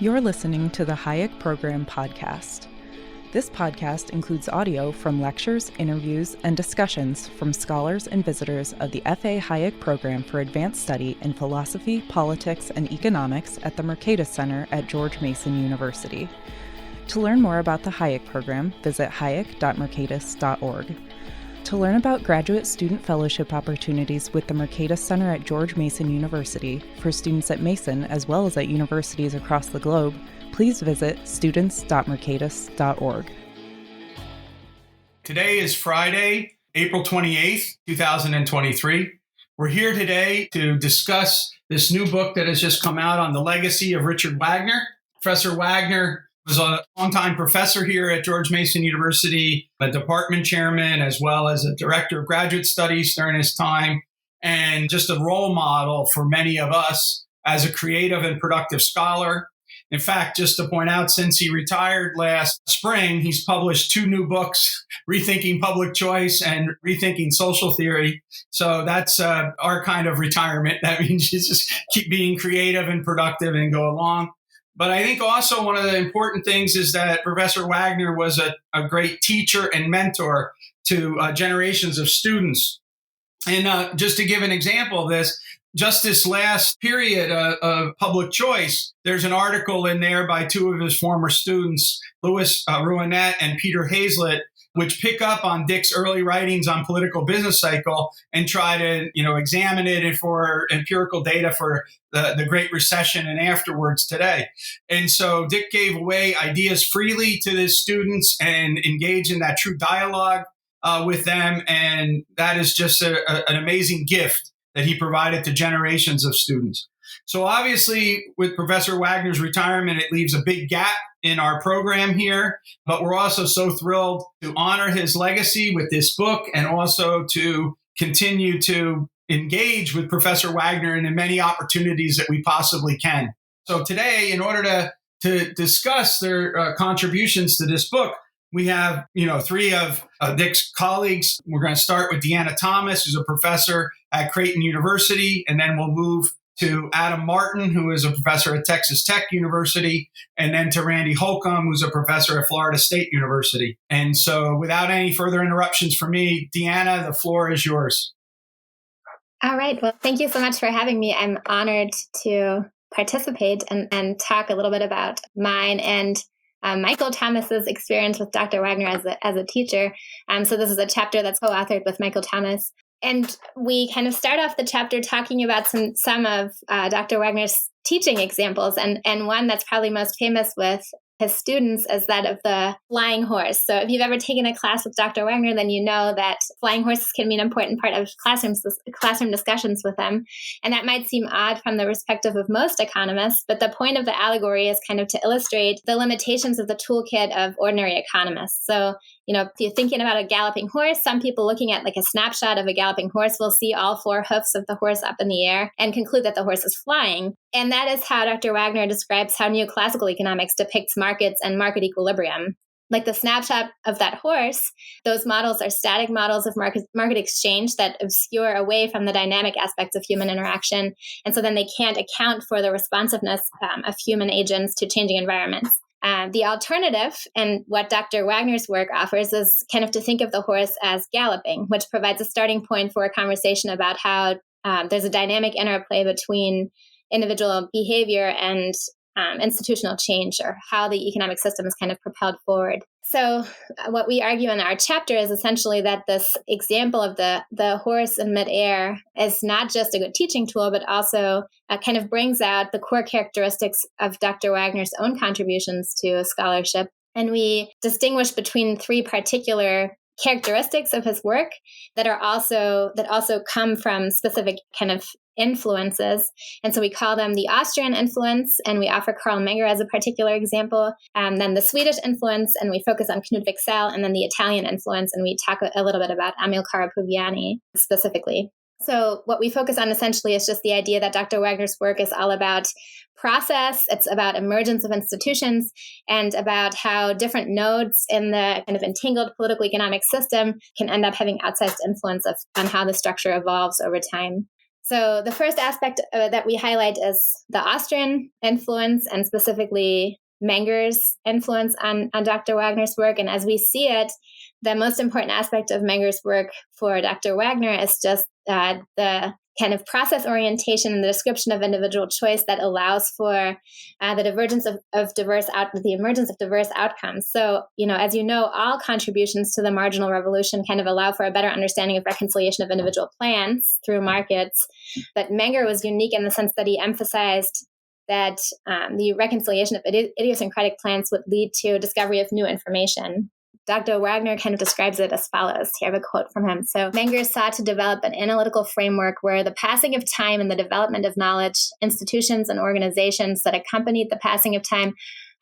You're listening to the Hayek Program podcast. This podcast includes audio from lectures, interviews, and discussions from scholars and visitors of the F.A. Hayek Program for Advanced Study in Philosophy, Politics, and Economics at the Mercatus Center at George Mason University. To learn more about the Hayek Program, visit hayek.mercatus.org. To learn about graduate student fellowship opportunities with the Mercatus Center at George Mason University for students at Mason as well as at universities across the globe, please visit students.mercatus.org. Today is Friday, April 28th, 2023. We're here today to discuss this new book that has just come out on the legacy of Richard Wagner. Professor Wagner was a longtime professor here at George Mason University, a department chairman, as well as a director of graduate studies during his time, and just a role model for many of us as a creative and productive scholar. In fact, just to point out, since he retired last spring, he's published 2 new books, Rethinking Public Choice and Rethinking Social Theory. So that's our kind of retirement. That means you just keep being creative and productive and go along. But I think also one of the important things is that Professor Wagner was a great teacher and mentor to generations of students. And just to give an example of this, just this last period of public choice, there's an article in there by 2 of his former students, Louis Rouanet and Peter Hazlitt, which pick up on Dick's early writings on political business cycle and try to, examine it for empirical data for the Great Recession and afterwards today. And so Dick gave away ideas freely to his students and engaged in that true dialogue with them. And that is just an amazing gift that he provided to generations of students. So obviously, with Professor Wagner's retirement, it leaves a big gap in our program here, but we're also so thrilled to honor his legacy with this book and also to continue to engage with Professor Wagner in many opportunities that we possibly can. So today, in order to discuss their contributions to this book, we have, 3 of Dick's colleagues. We're going to start with Deanna Thomas, who's a professor at Creighton University, and then we'll move to Adam Martin, who is a professor at Texas Tech University, and then to Randy Holcomb, who's a professor at Florida State University. And so without any further interruptions from me, Deanna, the floor is yours. All right. Well, thank you so much for having me. I'm honored to participate and talk a little bit about mine and Michael Thomas's experience with Dr. Wagner as a teacher. So this is a chapter that's co-authored with Michael Thomas. And we kind of start off the chapter talking about some of Dr. Wagner's teaching examples. And one that's probably most famous with his students is that of the flying horse. So if you've ever taken a class with Dr. Wagner, then you know that flying horses can be an important part of classroom discussions with them. And that might seem odd from the perspective of most economists, but the point of the allegory is kind of to illustrate the limitations of the toolkit of ordinary economists. So, if you're thinking about a galloping horse, some people looking at like a snapshot of a galloping horse will see all 4 hoofs of the horse up in the air and conclude that the horse is flying. And that is how Dr. Wagner describes how neoclassical economics depicts markets and market equilibrium. Like the snapshot of that horse, those models are static models of market exchange that obscure away from the dynamic aspects of human interaction. And so then they can't account for the responsiveness of human agents to changing environments. The alternative, and what Dr. Wagner's work offers, is kind of to think of the horse as galloping, which provides a starting point for a conversation about how there's a dynamic interplay between individual behavior and institutional change, or how the economic system is kind of propelled forward. So what we argue in our chapter is essentially that this example of the horse in midair is not just a good teaching tool, but also kind of brings out the core characteristics of Dr. Wagner's own contributions to scholarship. And we distinguish between 3 particular characteristics of his work that also come from specific kind of influences. And so we call them the Austrian influence, and we offer Karl Menger as a particular example, then the Swedish influence, and we focus on Knut Wicksell, and then the Italian influence, and we talk a little bit about Amilcare Pugliani specifically. So what we focus on essentially is just the idea that Dr. Wagner's work is all about process. It's about emergence of institutions and about how different nodes in the kind of entangled political economic system can end up having outsized influence on how the structure evolves over time. So the first aspect that we highlight is the Austrian influence, and specifically Menger's influence on Dr. Wagner's work. And as we see it, the most important aspect of Menger's work for Dr. Wagner is just the kind of process orientation and the description of individual choice that allows for the emergence of diverse outcomes. So, as you know, all contributions to the marginal revolution kind of allow for a better understanding of reconciliation of individual plans through markets. But Menger was unique in the sense that he emphasized that the reconciliation of idiosyncratic plans would lead to discovery of new information. Dr. Wagner kind of describes it as follows. Here I have a quote from him. So, Menger sought to develop an analytical framework where the passing of time and the development of knowledge, institutions, and organizations that accompanied the passing of time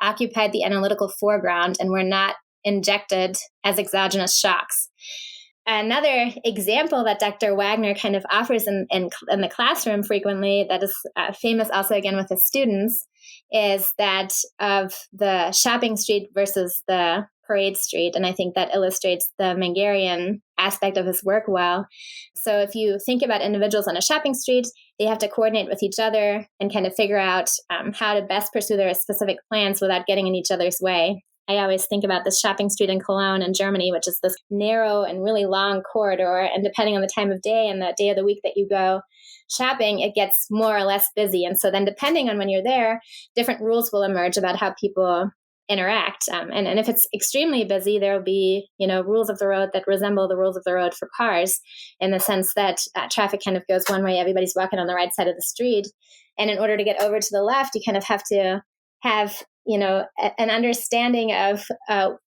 occupied the analytical foreground and were not injected as exogenous shocks. Another example that Dr. Wagner kind of offers in the classroom frequently, that is famous also again with his students, is that of the shopping street versus the parade street. And I think that illustrates the Mengerian aspect of his work well. So if you think about individuals on a shopping street, they have to coordinate with each other and kind of figure out how to best pursue their specific plans without getting in each other's way. I always think about this shopping street in Cologne in Germany, which is this narrow and really long corridor. And depending on the time of day and the day of the week that you go shopping, it gets more or less busy. And so then depending on when you're there, different rules will emerge about how people interact. And if it's extremely busy, there will be, rules of the road that resemble the rules of the road for cars, in the sense that traffic kind of goes one way, everybody's walking on the right side of the street. And in order to get over to the left, you kind of have to have an understanding of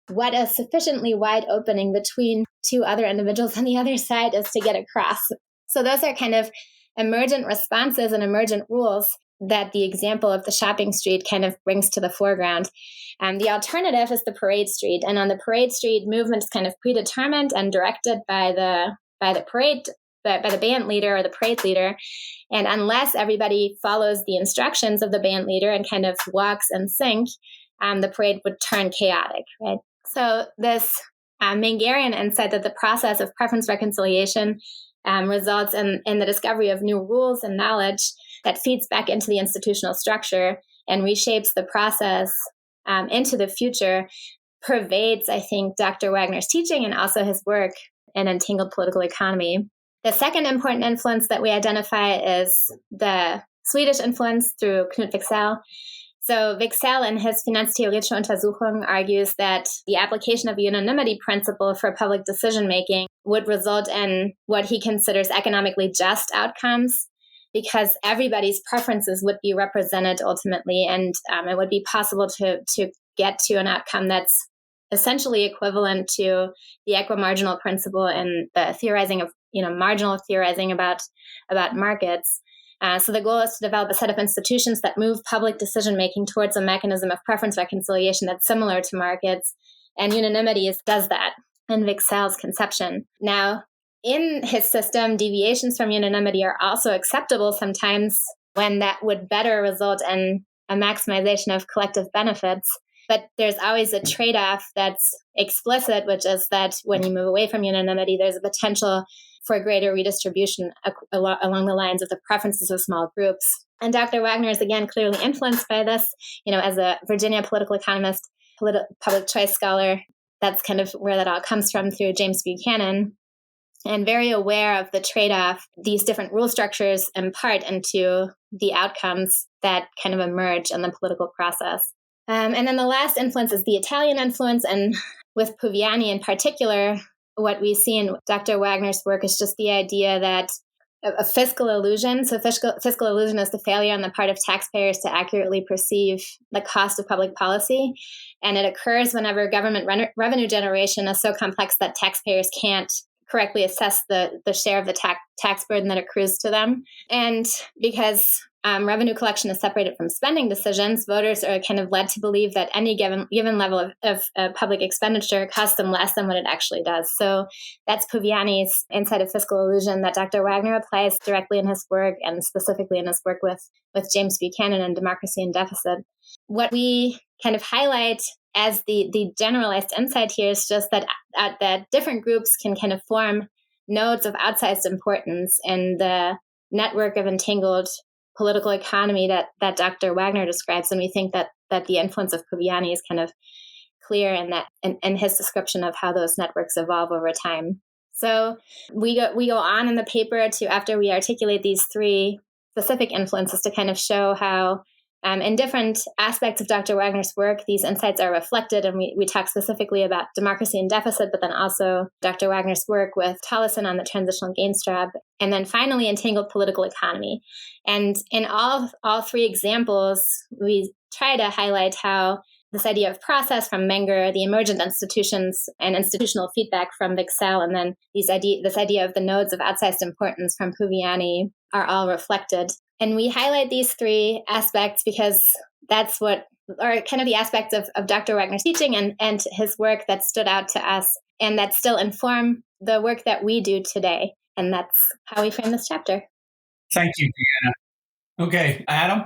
what a sufficiently wide opening between two other individuals on the other side is to get across. So those are kind of emergent responses and emergent rules that the example of the shopping street kind of brings to the foreground. The alternative is the parade street. And on the parade street, movement is kind of predetermined and directed by the parade, by the band leader or the parade leader. And unless everybody follows the instructions of the band leader and kind of walks in sync, the parade would turn chaotic, right? So this Mengerian insight that the process of preference reconciliation results in the discovery of new rules and knowledge that feeds back into the institutional structure and reshapes the process into the future pervades, I think, Dr. Wagner's teaching and also his work in Entangled Political Economy. The second important influence that we identify is the Swedish influence through Knut Wicksell. So Wicksell in his Finanztheoretische Untersuchung argues that the application of the unanimity principle for public decision-making would result in what he considers economically just outcomes, because everybody's preferences would be represented ultimately, and it would be possible to get to an outcome that's essentially equivalent to the equimarginal principle in the theorizing of, marginal theorizing about markets. So the goal is to develop a set of institutions that move public decision-making towards a mechanism of preference reconciliation that's similar to markets, and unanimity does that in Wicksell's conception. Now, in his system, deviations from unanimity are also acceptable sometimes when that would better result in a maximization of collective benefits. But there's always a trade-off that's explicit, which is that when you move away from unanimity, there's a potential for greater redistribution along the lines of the preferences of small groups. And Dr. Wagner is, again, clearly influenced by this. As a Virginia political economist, public choice scholar, that's kind of where that all comes from through James Buchanan, and very aware of the trade-off these different rule structures impart into the outcomes that kind of emerge in the political process. And then the last influence is the Italian influence. And with Puviani in particular, what we see in Dr. Wagner's work is just the idea that a fiscal illusion. So fiscal illusion is the failure on the part of taxpayers to accurately perceive the cost of public policy. And it occurs whenever government revenue generation is so complex that taxpayers can't correctly assess the share of the tax burden that accrues to them. And because revenue collection is separated from spending decisions, voters are kind of led to believe that any given level of public expenditure costs them less than what it actually does. So that's Puviani's insight of fiscal illusion that Dr. Wagner applies directly in his work, and specifically in his work with James Buchanan and Democracy in Deficit. What we kind of highlight as the generalized insight here is just that different groups can kind of form nodes of outsized importance in the network of entangled political economy that Dr. Wagner describes. And we think that the influence of Puviani is kind of clear in his description of how those networks evolve over time. So we go on in the paper to, after we articulate these three specific influences, to kind of show how in different aspects of Dr. Wagner's work, these insights are reflected. And we talk specifically about democracy in deficit, but then also Dr. Wagner's work with Tollison on the transitional gains trap. And then finally, entangled political economy. And in all three examples, we try to highlight how this idea of process from Menger, the emergent institutions and institutional feedback from Wicksell, and then this idea of the nodes of outsized importance from Puviani are all reflected. And we highlight these three aspects because that's what are kind of the aspects of Dr. Wagner's teaching and his work that stood out to us and that still inform the work that we do today. And that's how we frame this chapter. Thank you, Deanna. Okay, Adam?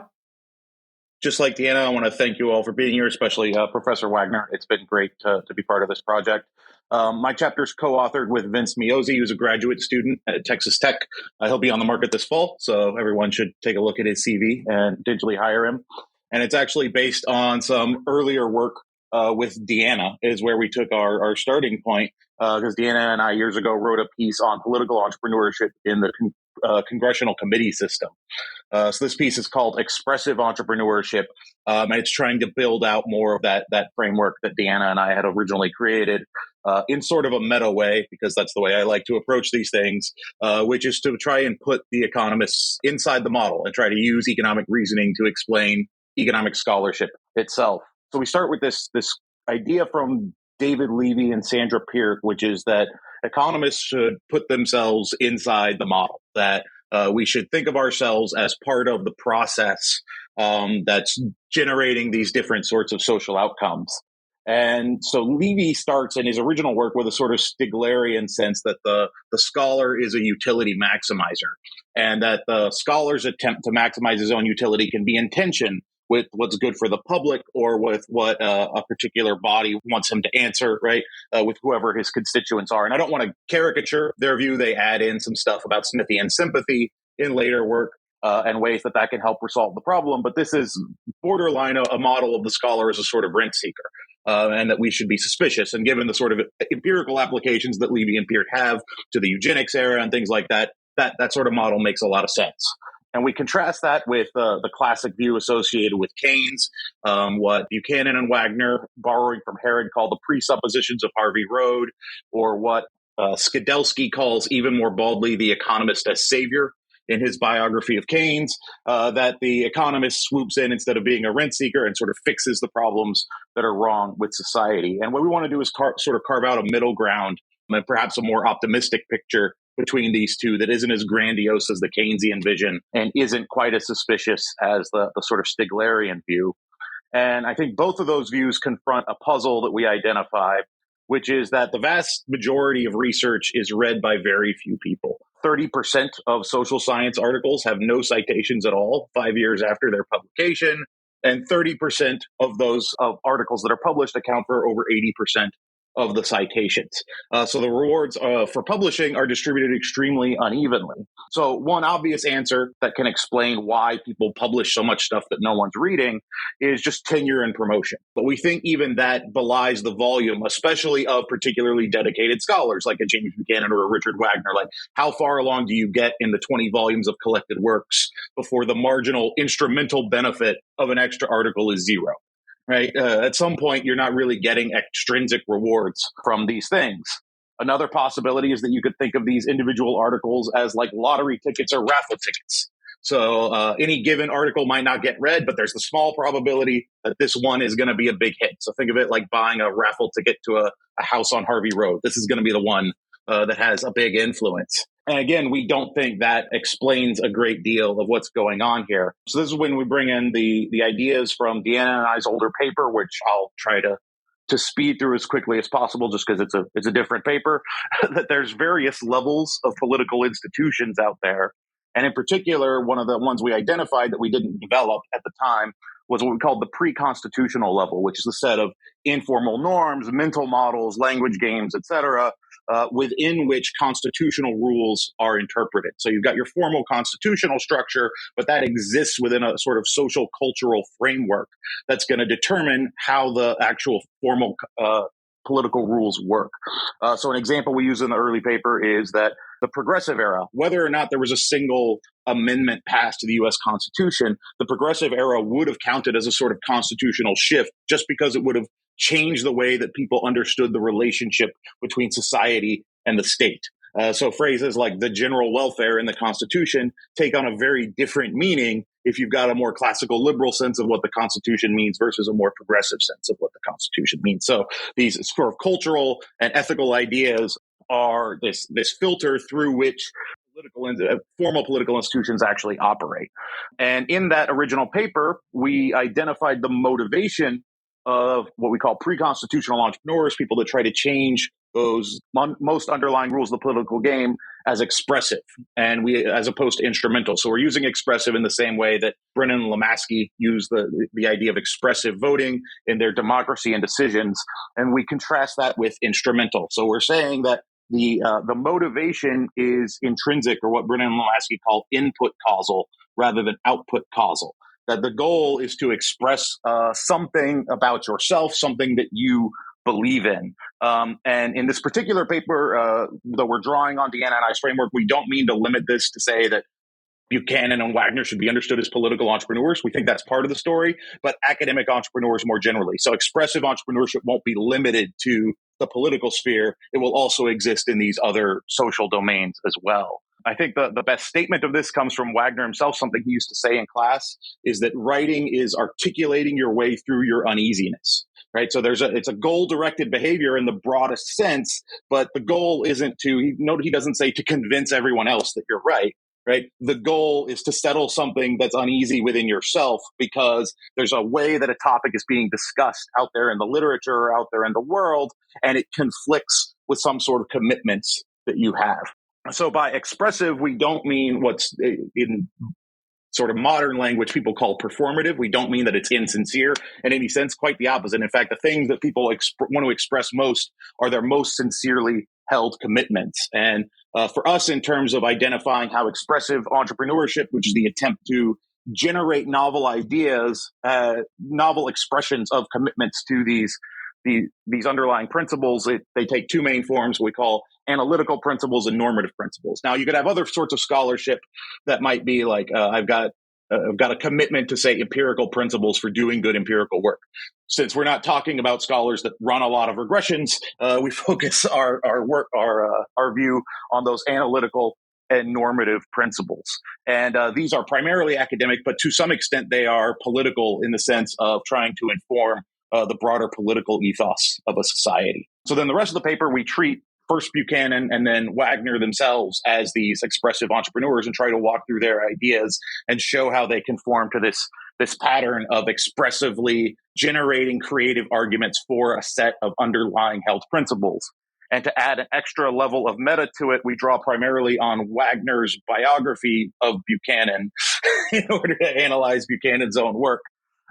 Just like Deanna, I want to thank you all for being here, especially Professor Wagner. It's been great to be part of this project. My chapter is co-authored with Vince Miozzi, who's a graduate student at Texas Tech. He'll be on the market this fall, so everyone should take a look at his CV and digitally hire him. And it's actually based on some earlier work with Deanna, is where we took our starting point, because Deanna and I years ago wrote a piece on political entrepreneurship in the congressional committee system. So this piece is called Expressive Entrepreneurship, and it's trying to build out more of that framework that Deanna and I had originally created in sort of a meta way, because that's the way I like to approach these things, which is to try and put the economists inside the model and try to use economic reasoning to explain economic scholarship itself. So we start with this idea from David Levy and Sandra Peart, which is that economists should put themselves inside the model, that we should think of ourselves as part of the process that's generating these different sorts of social outcomes. And so Levy starts in his original work with a sort of Stiglerian sense that the scholar is a utility maximizer, and that the scholar's attempt to maximize his own utility can be in tension with what's good for the public or with what a particular body wants him to answer, right, with whoever his constituents are. And I don't want to caricature their view. They add in some stuff about Smithian sympathy in later work and ways that can help resolve the problem. But this is borderline a model of the scholar as a sort of rent seeker, and that we should be suspicious. And given the sort of empirical applications that Levy and Peart have to the eugenics era and things like that, that sort of model makes a lot of sense. And we contrast that with the classic view associated with Keynes, what Buchanan and Wagner, borrowing from Herod, call the presuppositions of Harvey Road, or what Skidelsky calls even more baldly the economist as savior in his biography of Keynes, that the economist swoops in instead of being a rent seeker and sort of fixes the problems that are wrong with society. And what we want to do is sort of carve out a middle ground and perhaps a more optimistic picture between these two that isn't as grandiose as the Keynesian vision and isn't quite as suspicious as the sort of Stiglerian view. And I think both of those views confront a puzzle that we identify, which is that the vast majority of research is read by very few people. 30% of social science articles have no citations at all 5 years after their publication, and 30% of those articles that are published account for over 80% of the citations. So the rewards for publishing are distributed extremely unevenly. So one obvious answer that can explain why people publish so much stuff that no one's reading is just tenure and promotion. But we think even that belies the volume, especially of particularly dedicated scholars like a James Buchanan or a Richard Wagner. Like, how far along do you get in the 20 volumes of collected works before the marginal instrumental benefit of an extra article is zero? Right? At some point, you're not really getting extrinsic rewards from these things. Another possibility is that you could think of these individual articles as like lottery tickets or raffle tickets. So any given article might not get read, but there's a small probability that this one is going to be a big hit. So think of it like buying a raffle ticket to a house on Harvey Road. This is going to be the one that has a big influence. And again, we don't think that explains a great deal of what's going on here. So this is when we bring in the ideas from Deanna and I's older paper, which I'll try to speed through as quickly as possible, just because it's a different paper, that there's various levels of political institutions out there. And in particular, one of the ones we identified that we didn't develop at the time was what we called the pre-constitutional level, which is a set of informal norms, mental models, language games, etc., within which constitutional rules are interpreted. So you've got your formal constitutional structure, but that exists within a sort of social cultural framework that's going to determine how the actual formal political rules work. So an example we use in the early paper is that the progressive era, whether or not there was a single amendment passed to the U.S. Constitution, the progressive era would have counted as a sort of constitutional shift just because it would have changed the way that people understood the relationship between society and the state. So phrases like the general welfare in the Constitution take on a very different meaning if you've got a more classical liberal sense of what the Constitution means versus a more progressive sense of what the Constitution means. So these sort of cultural and ethical ideas are this filter through which formal political institutions actually operate. And in that original paper, we identified the motivation of what we call pre-constitutional entrepreneurs, people that try to change those most underlying rules of the political game as expressive, and as opposed to instrumental. So we're using expressive in the same way that Brennan and Lemaski use the idea of expressive voting in their Democracy and Decisions, and we contrast that with instrumental. So we're saying that the motivation is intrinsic, or what Brennan and Lemaski call input causal rather than output causal. That the goal is to express something about yourself, something that you believe in. And in this particular paper that we're drawing on Deanna and I's framework, we don't mean to limit this to say that Buchanan and Wagner should be understood as political entrepreneurs. We think that's part of the story, but academic entrepreneurs more generally. So expressive entrepreneurship won't be limited to the political sphere. It will also exist in these other social domains as well. I think the best statement of this comes from Wagner himself. Something he used to say in class is that writing is articulating your way through your uneasiness, right? So it's a goal-directed behavior in the broadest sense, but the goal isn't he doesn't say to convince everyone else that you're right. Right. The goal is to settle something that's uneasy within yourself because there's a way that a topic is being discussed out there in the literature or out there in the world, and it conflicts with some sort of commitments that you have. So by expressive, we don't mean what's in sort of modern language people call performative. We don't mean that it's insincere in any sense, quite the opposite. In fact, the things that people want to express most are their most sincerely held commitments. And for us, in terms of identifying how expressive entrepreneurship, which is the attempt to generate novel ideas, novel expressions of commitments to these underlying principles, they take two main forms we call analytical principles and normative principles. Now, you could have other sorts of scholarship that might be like, I've got a commitment to, say, empirical principles for doing good empirical work. Since we're not talking about scholars that run a lot of regressions, we focus our view on those analytical and normative principles. And these are primarily academic, but to some extent they are political in the sense of trying to inform the broader political ethos of a society. So then the rest of the paper, we treat first Buchanan and then Wagner themselves as these expressive entrepreneurs and try to walk through their ideas and show how they conform to this pattern of expressively generating creative arguments for a set of underlying held principles. And to add an extra level of meta to it, we draw primarily on Wagner's biography of Buchanan in order to analyze Buchanan's own work.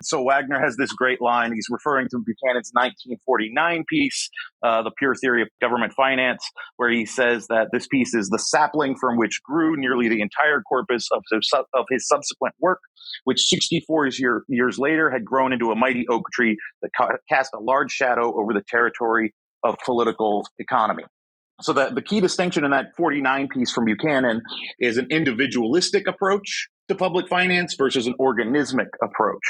So Wagner has this great line. He's referring to Buchanan's 1949 piece, The Pure Theory of Government Finance, where he says that this piece is the sapling from which grew nearly the entire corpus of his subsequent work, which 64 years later had grown into a mighty oak tree that cast a large shadow over the territory of political economy. So the key distinction in that 49 piece from Buchanan is an individualistic approach to public finance versus an organismic approach.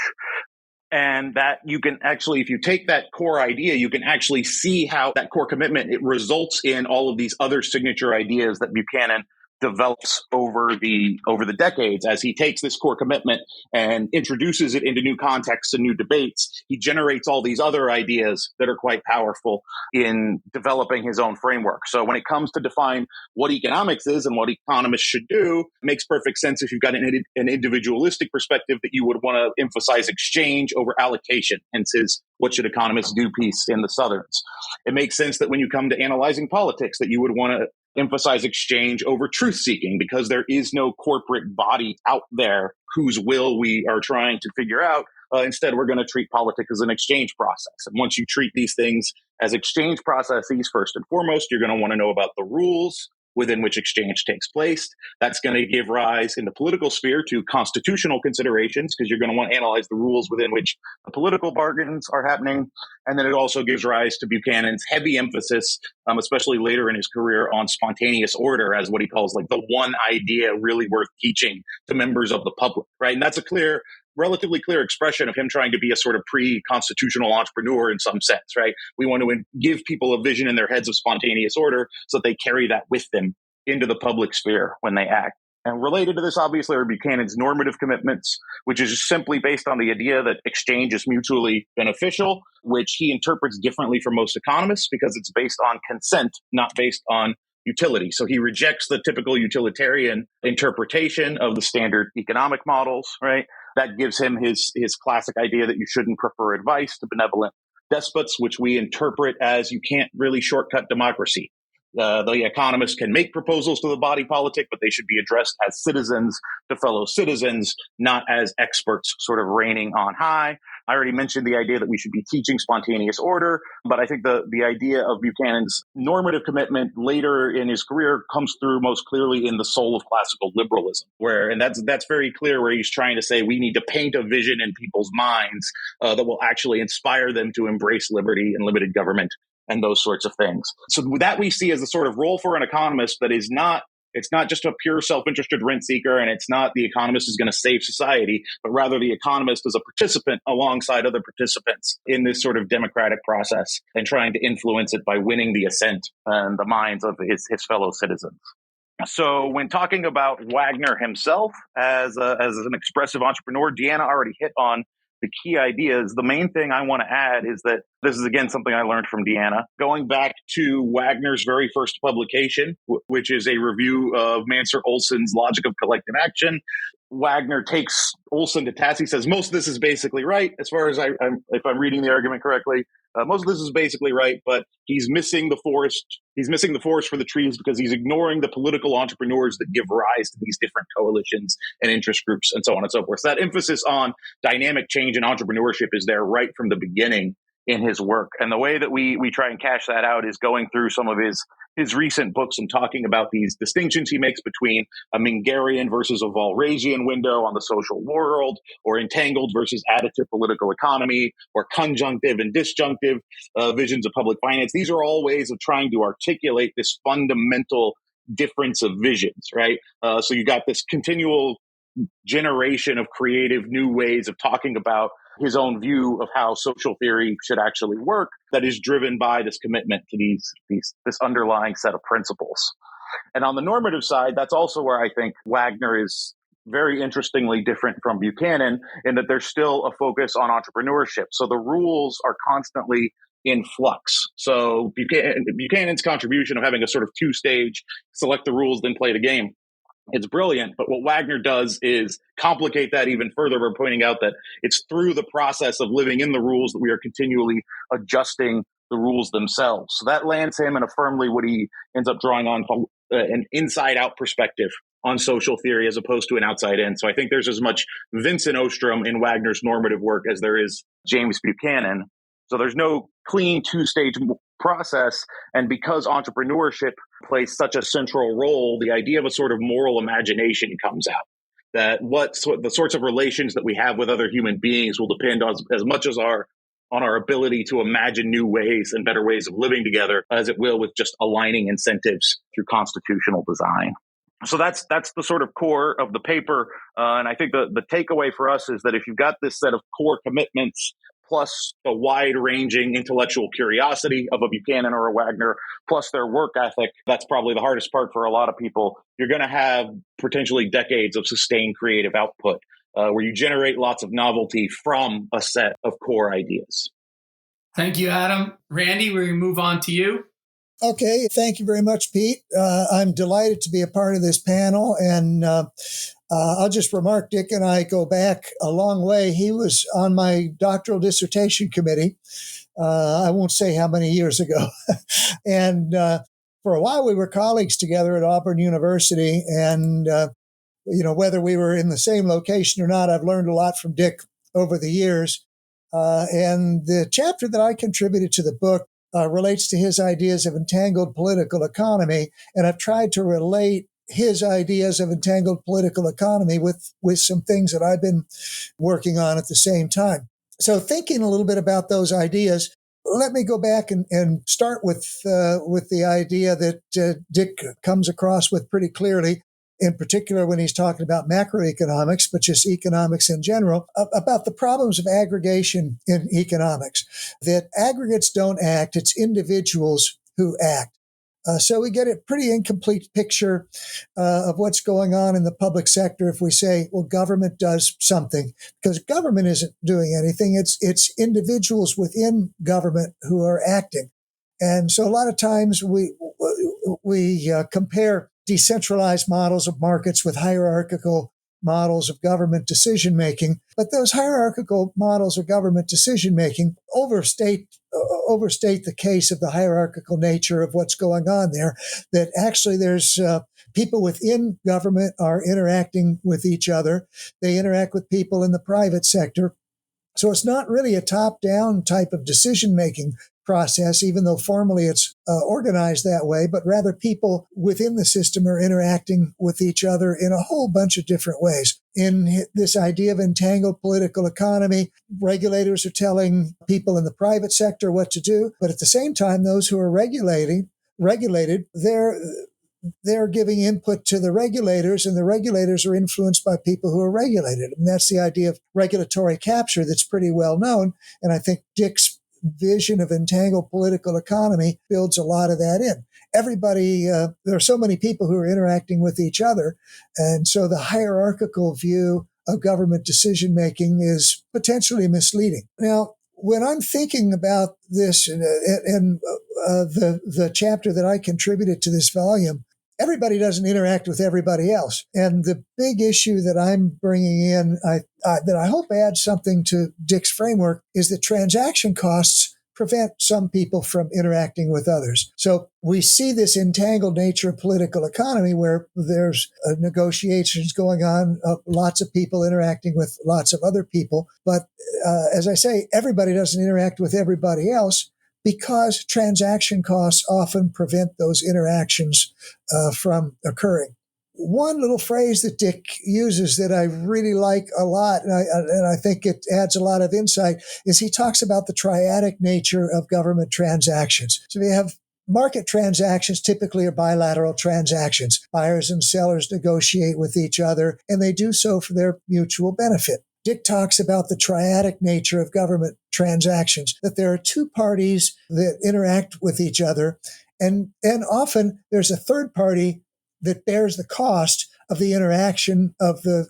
And that you can actually, if you take that core idea, you can actually see how that core commitment, it results in all of these other signature ideas that Buchanan develops over the decades. As he takes this core commitment and introduces it into new contexts and new debates, he generates all these other ideas that are quite powerful in developing his own framework. So when it comes to define what economics is and what economists should do, it makes perfect sense if you've got an individualistic perspective that you would want to emphasize exchange over allocation, hence his "What Should Economists Do" piece in the Southerns. It makes sense that when you come to analyzing politics that you would want to emphasize exchange over truth-seeking, because there is no corporate body out there whose will we are trying to figure out. Instead, we're going to treat politics as an exchange process. And once you treat these things as exchange processes, first and foremost, you're going to want to know about the rules within which exchange takes place. That's going to give rise in the political sphere to constitutional considerations, because you're going to want to analyze the rules within which the political bargains are happening. And then it also gives rise to Buchanan's heavy emphasis, especially later in his career, on spontaneous order as what he calls like the one idea really worth teaching to members of the public, right? And that's a relatively clear expression of him trying to be a sort of pre-constitutional entrepreneur in some sense, right? We want to give people a vision in their heads of spontaneous order so that they carry that with them into the public sphere when they act. And related to this, obviously, are Buchanan's normative commitments, which is just simply based on the idea that exchange is mutually beneficial, which he interprets differently from most economists because it's based on consent, not based on utility. So he rejects the typical utilitarian interpretation of the standard economic models, right? That gives him his classic idea that you shouldn't prefer advice to benevolent despots, which we interpret as you can't really shortcut democracy. The economists can make proposals to the body politic, but they should be addressed as citizens to fellow citizens, not as experts sort of reigning on high. I already mentioned the idea that we should be teaching spontaneous order, but I think the idea of Buchanan's normative commitment later in his career comes through most clearly in The Soul of Classical Liberalism, and that's very clear, where he's trying to say we need to paint a vision in people's minds that will actually inspire them to embrace liberty and limited government and those sorts of things. So that we see as a sort of role for an economist that is not, it's not just a pure self-interested rent seeker, and it's not the economist is going to save society, but rather the economist is a participant alongside other participants in this sort of democratic process and trying to influence it by winning the assent and the minds of his fellow citizens. So when talking about Wagner himself as an expressive entrepreneur, Deanna already hit on the key ideas. The main thing I want to add is that this is, again, something I learned from Deanna. Going back to Wagner's very first publication, which is a review of Mansur Olson's Logic of Collective Action, Wagner takes Olson to task. He says, most of this is basically right, as far as if I'm reading the argument correctly. Most of this is basically right, but he's missing the forest. He's missing the forest for the trees because he's ignoring the political entrepreneurs that give rise to these different coalitions and interest groups and so on and so forth. So that emphasis on dynamic change and entrepreneurship is there right from the beginning in his work. And the way that we try and cash that out is going through some of his recent books and talking about these distinctions he makes between a Mingerian versus a Walrasian window on the social world, or entangled versus additive political economy, or conjunctive and disjunctive visions of public finance. These are all ways of trying to articulate this fundamental difference of visions, right? So you got this continual generation of creative new ways of talking about his own view of how social theory should actually work that is driven by this commitment to this underlying set of principles. And on the normative side, that's also where I think Wagner is very interestingly different from Buchanan, in that there's still a focus on entrepreneurship. So the rules are constantly in flux. So Buchanan's contribution of having a sort of two-stage select the rules, then play the game, it's brilliant, but what Wagner does is complicate that even further by pointing out that it's through the process of living in the rules that we are continually adjusting the rules themselves. So that lands him in a firmly what he ends up drawing on an inside-out perspective on social theory as opposed to an outside-in. So I think there's as much Vincent Ostrom in Wagner's normative work as there is James Buchanan. So there's no clean two-stage process. And because entrepreneurship plays such a central role, the idea of a sort of moral imagination comes out. That the sorts of relations that we have with other human beings will depend on as much as on our ability to imagine new ways and better ways of living together as it will with just aligning incentives through constitutional design. So that's the sort of core of the paper. And I think the takeaway for us is that if you've got this set of core commitments, plus the wide-ranging intellectual curiosity of a Buchanan or a Wagner, plus their work ethic, that's probably the hardest part for a lot of people. You're going to have potentially decades of sustained creative output where you generate lots of novelty from a set of core ideas. Thank you, Adam. Randy, we move on to you. Okay, thank you very much, Pete. I'm delighted to be a part of this panel, and I'll just remark, Dick and I go back a long way. He was on my doctoral dissertation committee. I won't say how many years ago. And for a while, we were colleagues together at Auburn University. And, whether we were in the same location or not, I've learned a lot from Dick over the years. And the chapter that I contributed to the book relates to his ideas of entangled political economy. And I've tried to relate his ideas of entangled political economy with some things that I've been working on at the same time. So thinking a little bit about those ideas, let me go back and start with the idea that Dick comes across with pretty clearly, in particular when he's talking about macroeconomics, but just economics in general, about the problems of aggregation in economics, that aggregates don't act, it's individuals who act. So we get a pretty incomplete picture of what's going on in the public sector if we say, well, government does something, because government isn't doing anything. It's individuals within government who are acting. And so a lot of times we compare decentralized models of markets with hierarchical models of government decision-making. But those hierarchical models of government decision-making overstate the case of the hierarchical nature of what's going on there, that actually there's people within government are interacting with each other. They interact with people in the private sector. So it's not really a top-down type of decision-making process, even though formally it's organized that way, but rather people within the system are interacting with each other in a whole bunch of different ways. In this idea of entangled political economy, regulators are telling people in the private sector what to do, but at the same time, those who are regulated, they're giving input to the regulators, and the regulators are influenced by people who are regulated. And that's the idea of regulatory capture that's pretty well known. And I think Dick's vision of entangled political economy builds a lot of that in. Everybody, there are so many people who are interacting with each other. And so the hierarchical view of government decision-making is potentially misleading. Now, when I'm thinking about this and the chapter that I contributed to this volume, everybody doesn't interact with everybody else. And the big issue that I'm bringing in, that I hope adds something to Dick's framework, is that transaction costs prevent some people from interacting with others. So we see this entangled nature of political economy where there's negotiations going on, lots of people interacting with lots of other people. But as I say, everybody doesn't interact with everybody else, because transaction costs often prevent those interactions from occurring. One little phrase that Dick uses that I really like a lot, and I think it adds a lot of insight, is he talks about the triadic nature of government transactions. So we have market transactions, typically are bilateral transactions. Buyers and sellers negotiate with each other, and they do so for their mutual benefit. Dick talks about the triadic nature of government transactions, that there are two parties that interact with each other, and often there's a third party that bears the cost of the interaction of the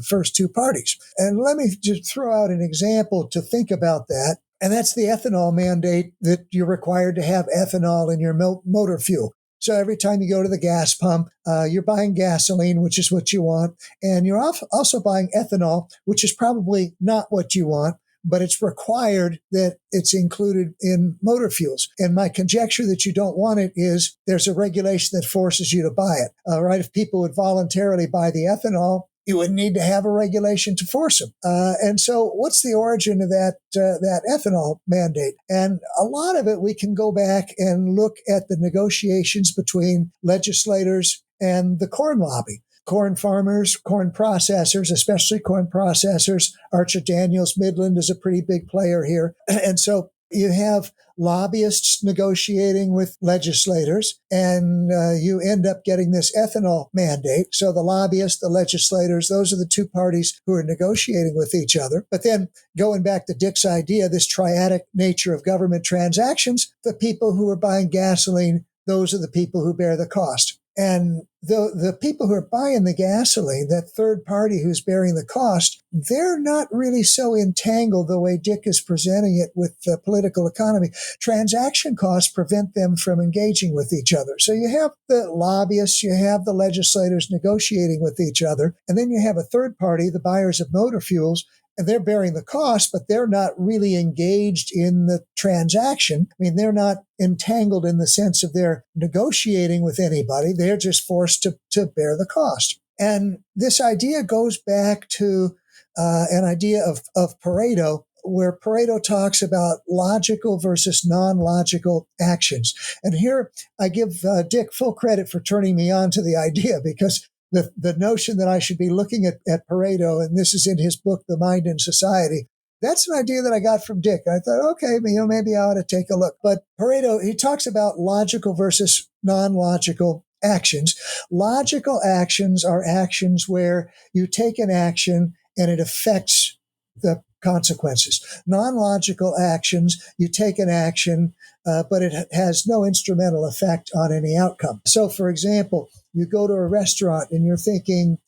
first two parties. And let me just throw out an example to think about that, and that's the ethanol mandate, that you're required to have ethanol in your motor fuel. So every time you go to the gas pump, you're buying gasoline, which is what you want, and you're also buying ethanol, which is probably not what you want, but it's required that it's included in motor fuels. And my conjecture that you don't want it is there's a regulation that forces you to buy it. Right? If people would voluntarily buy the ethanol, you would need to have a regulation to force them. And so what's the origin of that ethanol mandate? And a lot of it, we can go back and look at the negotiations between legislators and the corn lobby. Corn farmers, corn processors, especially corn processors. Archer Daniels Midland is a pretty big player here. And so you have lobbyists negotiating with legislators, and you end up getting this ethanol mandate. So the lobbyists, the legislators, those are the two parties who are negotiating with each other. But then going back to Dick's idea, this triadic nature of government transactions, the people who are buying gasoline, those are the people who bear the cost. And the people who are buying the gasoline, that third party who's bearing the cost, they're not really so entangled the way Dick is presenting it with the political economy. Transaction costs prevent them from engaging with each other. So you have the lobbyists, you have the legislators negotiating with each other, and then you have a third party, the buyers of motor fuels, and they're bearing the cost, but they're not really engaged in the transaction. I mean, they're not entangled in the sense of they're negotiating with anybody. They're just forced to bear the cost. And this idea goes back to an idea of Pareto, where Pareto talks about logical versus non-logical actions. And here I give Dick full credit for turning me on to the idea, because the notion that I should be looking at Pareto, and this is in his book, The Mind and Society, that's an idea that I got from Dick. I thought, okay, maybe I ought to take a look. But Pareto, he talks about logical versus non-logical actions. Logical actions are actions where you take an action and it affects the consequences. Non-logical actions, you take an action, but it has no instrumental effect on any outcome. So, for example, you go to a restaurant and you're thinking,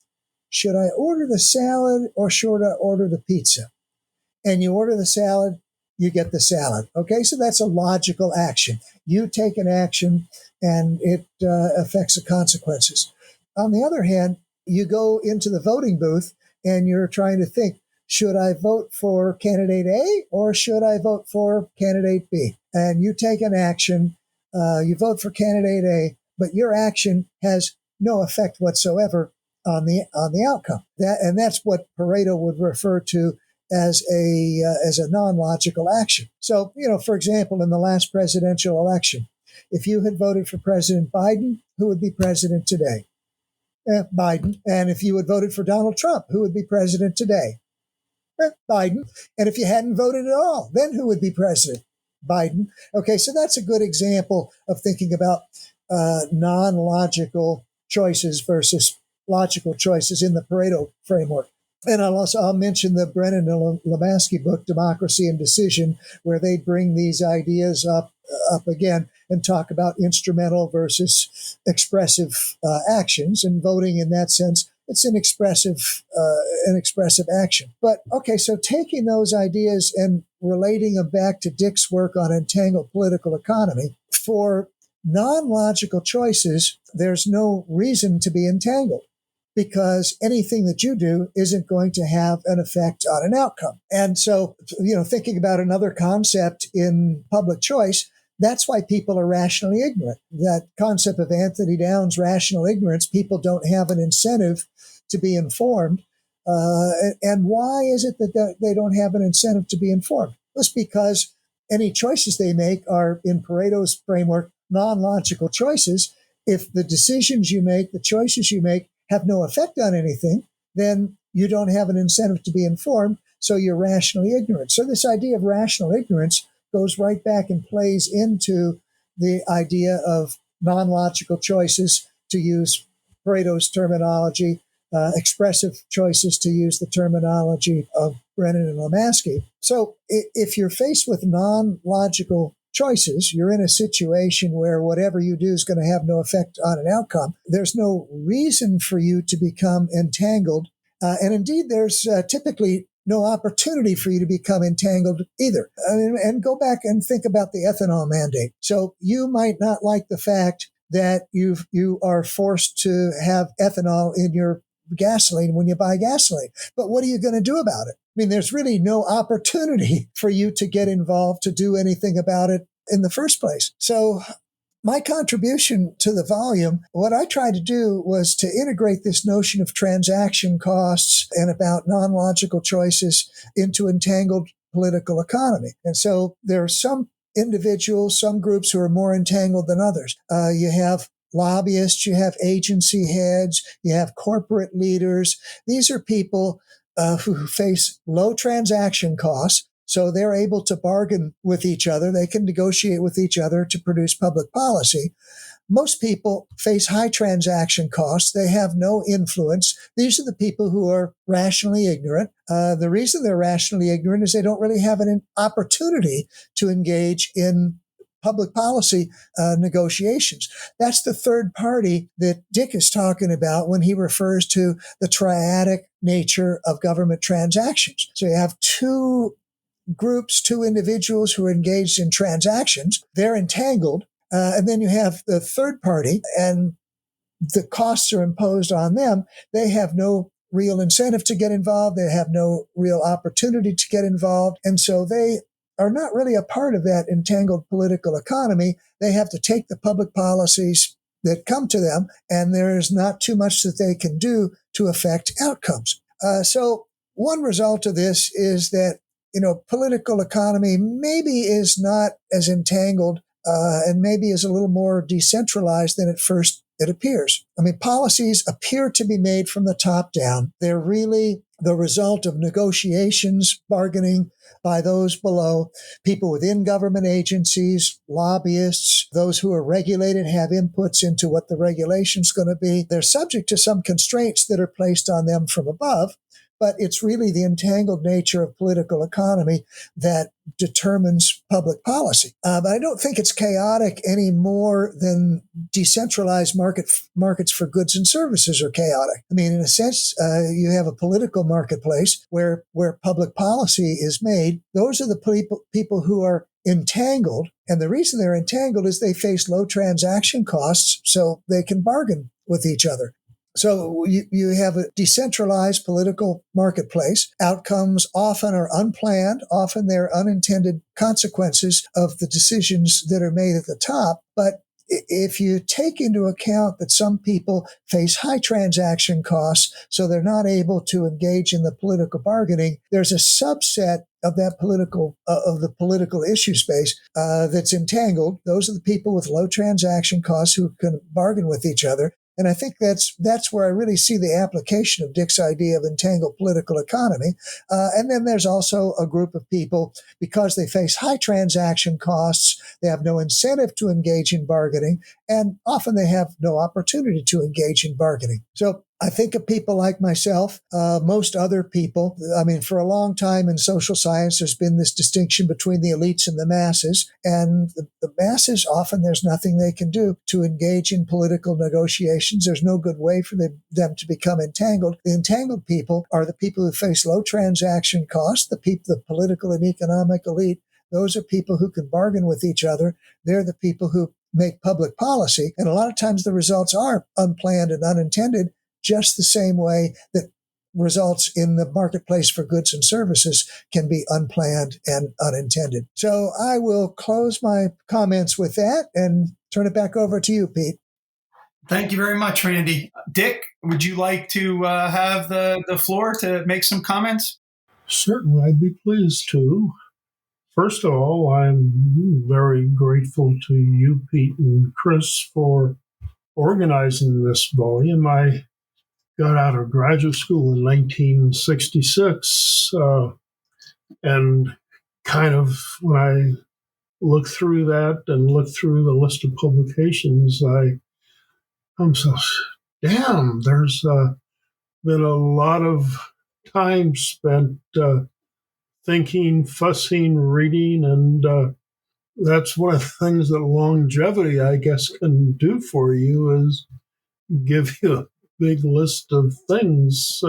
should I order the salad or should I order the pizza? And you order the salad, you get the salad. Okay, so that's a logical action. You take an action and it affects the consequences. On the other hand, you go into the voting booth and you're trying to think, should I vote for candidate A or should I vote for candidate B? And you take an action, you vote for candidate A, but your action has no effect whatsoever on the outcome. That's what Pareto would refer to as a non-logical action. So, for example, in the last presidential election, if you had voted for President Biden, who would be president today? Biden. And if you had voted for Donald Trump, who would be president today? Biden. And if you hadn't voted at all, then who would be president? Biden. Okay, so that's a good example of thinking about non-logical choices versus logical choices in the Pareto framework. And I'll mention the Brennan and Lemansky book, Democracy and Decision, where they bring these ideas up again and talk about instrumental versus expressive actions. And voting, in that sense, it's an expressive action. But okay, so taking those ideas and relating them back to Dick's work on entangled political economy, for non-logical choices, there's no reason to be entangled, because anything that you do isn't going to have an effect on an outcome. And so, thinking about another concept in public choice, that's why people are rationally ignorant. That concept of Anthony Downs' rational ignorance, people don't have an incentive to be informed. And why is it that they don't have an incentive to be informed? It's because any choices they make are, in Pareto's framework, non-logical choices. If the decisions you make, the choices you make, have no effect on anything, then you don't have an incentive to be informed, so you're rationally ignorant. So this idea of rational ignorance goes right back and plays into the idea of non-logical choices, to use Pareto's terminology, expressive choices, to use the terminology of Brennan and Lemansky. So if you're faced with non-logical choices, you're in a situation where whatever you do is going to have no effect on an outcome. There's no reason for you to become entangled. And indeed, there's typically no opportunity for you to become entangled either. And go back and think about the ethanol mandate. So you might not like the fact that you are forced to have ethanol in your gasoline when you buy gasoline. But what are you going to do about it? I mean, there's really no opportunity for you to get involved, to do anything about it in the first place. So my contribution to the volume, what I tried to do was to integrate this notion of transaction costs and about non-logical choices into entangled political economy. And so there are some individuals, some groups who are more entangled than others. You have lobbyists, you have agency heads, you have corporate leaders. These are people who face low transaction costs, so they're able to bargain with each other. They can negotiate with each other to produce public policy. Most people face high transaction costs. They have no influence. These are the people who are rationally ignorant. The reason they're rationally ignorant is they don't really have an opportunity to engage in public policy negotiations. That's the third party that Dick is talking about when he refers to the triadic nature of government transactions. So you have two groups, two individuals who are engaged in transactions. They're entangled. And then you have the third party, and the costs are imposed on them. They have no real incentive to get involved. They have no real opportunity to get involved. And so they are not really a part of that entangled political economy. They have to take the public policies that come to them, and there is not too much that they can do to affect outcomes. So one result of this is that, political economy maybe is not as entangled and maybe is a little more decentralized than at first it appears. I mean, policies appear to be made from the top down. They're really the result of negotiations, bargaining by those below, people within government agencies, lobbyists, those who are regulated have inputs into what the regulation's going to be. They're subject to some constraints that are placed on them from above, but it's really the entangled nature of political economy that determines public policy. But I don't think it's chaotic any more than decentralized markets for goods and services are chaotic. I mean, in a sense, you have a political marketplace where public policy is made. Those are the people who are entangled. And the reason they're entangled is they face low transaction costs, so they can bargain with each other. So you have a decentralized political marketplace. Outcomes often are unplanned. Often they're unintended consequences of the decisions that are made at the top. But if you take into account that some people face high transaction costs, so they're not able to engage in the political bargaining, there's a subset of that the political issue space that's entangled. Those are the people with low transaction costs who can bargain with each other. And I think that's where I really see the application of Dick's idea of entangled political economy. And then there's also a group of people, because they face high transaction costs, they have no incentive to engage in bargaining, and often they have no opportunity to engage in bargaining. So I think of people like myself, most other people. I mean, for a long time in social science, there's been this distinction between the elites and the masses. And the masses, often there's nothing they can do to engage in political negotiations. There's no good way for them to become entangled. The entangled people are the people who face low transaction costs, the political and economic elite. Those are people who can bargain with each other. They're the people who make public policy. And a lot of times the results are unplanned and unintended, just the same way that results in the marketplace for goods and services can be unplanned and unintended. So I will close my comments with that and turn it back over to you, Pete. Thank you very much, Randy. Dick, would you like to have the floor to make some comments? Certainly, I'd be pleased to. First of all, I'm very grateful to you, Pete, and Chris for organizing this volume. I got out of graduate school in 1966, and kind of when I look through that and look through the list of publications, I'm so, damn, there's been a lot of time spent thinking, fussing, reading, and that's one of the things that longevity, I guess, can do for you, is give you a big list of things.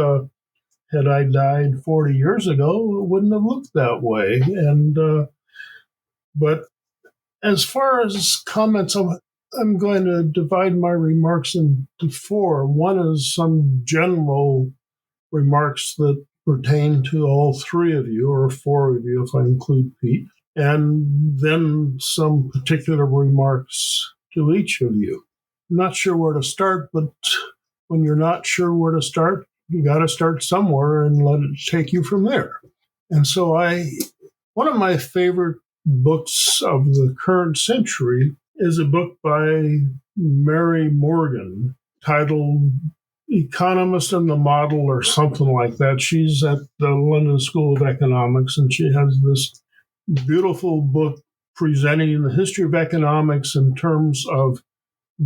Had I died 40 years ago, it wouldn't have looked that way. And but as far as comments, I'm going to divide my remarks into four. One is some general remarks that pertain to all three of you, or four of you if I include Pete, and then some particular remarks to each of you. I'm not sure where to start, but when you're not sure where to start, you got to start somewhere and let it take you from there. And so one of my favorite books of the current century is a book by Mary Morgan titled Economist and the Model, or something like that. She's at the London School of Economics, and she has this beautiful book presenting the history of economics in terms of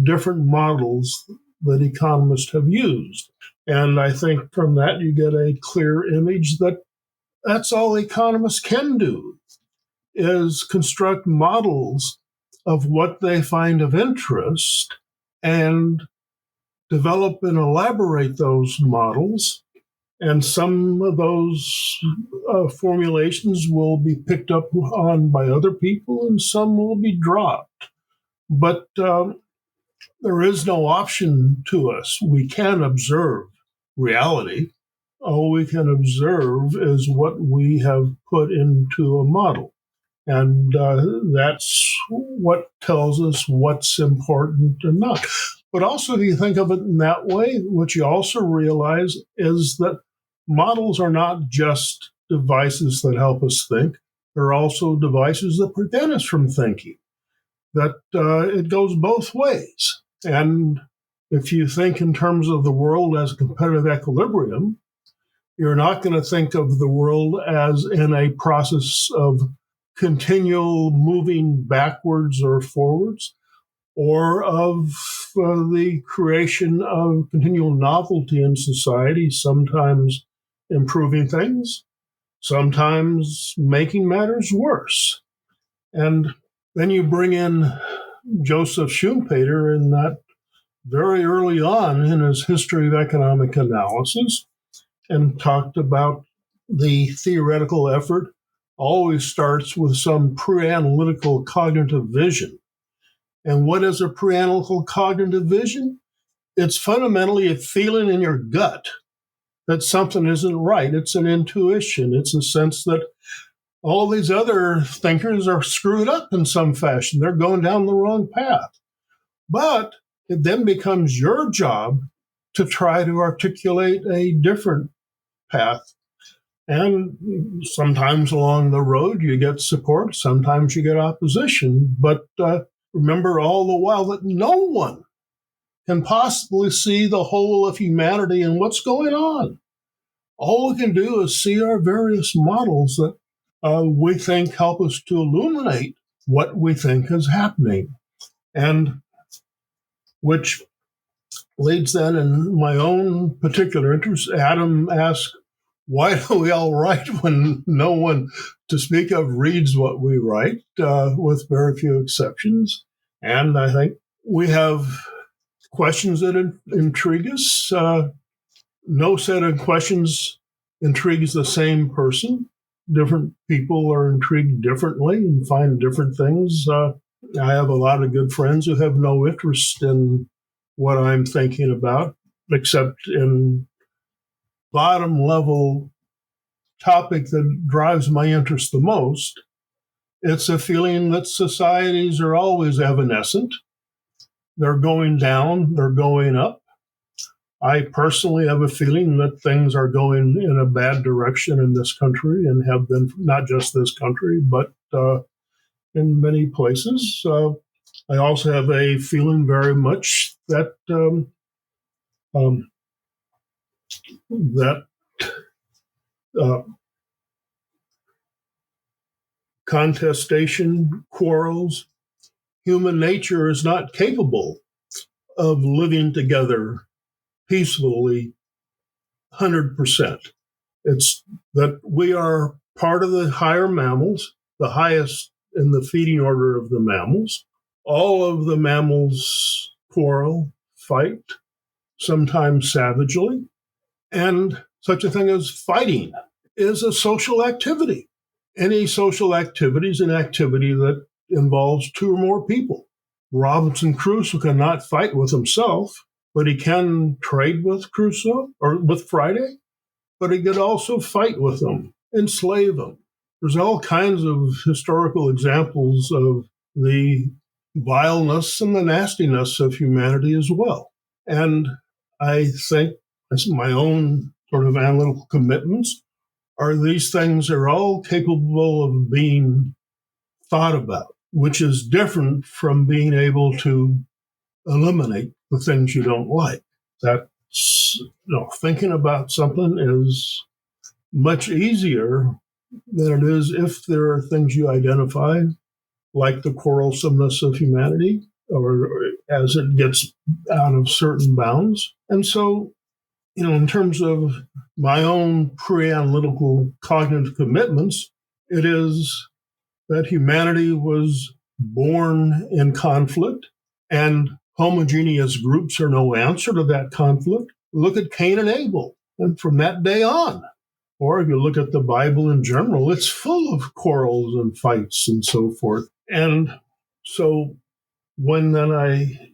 different models that economists have used. And I think from that you get a clear image that that's all economists can do, is construct models of what they find of interest and develop and elaborate those models. And some of those formulations will be picked up on by other people, and some will be dropped. But there is no option to us. We can observe reality. All we can observe is what we have put into a model. And that's what tells us what's important and not. But also, if you think of it in that way, what you also realize is that models are not just devices that help us think. They're also devices that prevent us from thinking. That it goes both ways. And if you think in terms of the world as a competitive equilibrium, you're not going to think of the world as in a process of continual moving backwards or forwards, or of the creation of continual novelty in society, sometimes improving things, sometimes making matters worse. And then you bring in Joseph Schumpeter in that very early on in his History of Economic Analysis, and talked about the theoretical effort always starts with some pre-analytical cognitive vision. And what is a pre-analytical cognitive vision? It's fundamentally a feeling in your gut that something isn't right. It's an intuition. It's a sense that all these other thinkers are screwed up in some fashion. They're going down the wrong path. But it then becomes your job to try to articulate a different path. And sometimes along the road, you get support. Sometimes you get opposition. But remember all the while that no one can possibly see the whole of humanity and what's going on. All we can do is see our various models that we think help us to illuminate what we think is happening. And which leads then, in my own particular interest, Adam asked, why do we all write when no one to speak of reads what we write, with very few exceptions? And I think we have questions that intrigue us. No set of questions intrigues the same person. Different people are intrigued differently and find different things. I have a lot of good friends who have no interest in what I'm thinking about, except in bottom level topic that drives my interest the most. It's a feeling that societies are always evanescent. They're going down, they're going up. I personally have a feeling that things are going in a bad direction in this country and have been, not just this country, but in many places. I also have a feeling very much that contestation, quarrels, human nature is not capable of living together peacefully 100%. It's that we are part of the higher mammals, the highest in the feeding order of the mammals. All of the mammals quarrel, fight, sometimes savagely. And such a thing as fighting is a social activity. Any social activity is an activity that involves two or more people. Robinson Crusoe cannot fight with himself, but he can trade with Crusoe or with Friday, but he could also fight with them, enslave them. There's all kinds of historical examples of the vileness and the nastiness of humanity as well. And I think as my own sort of analytical commitments are these things are all capable of being thought about, which is different from being able to eliminate the things you don't like. That's, thinking about something is much easier than it is if there are things you identify, like the quarrelsomeness of humanity, or as it gets out of certain bounds. And so, in terms of my own pre-analytical cognitive commitments, it is that humanity was born in conflict, and homogeneous groups are no answer to that conflict. Look at Cain and Abel, and from that day on. Or if you look at the Bible in general, it's full of quarrels and fights and so forth. And so when then I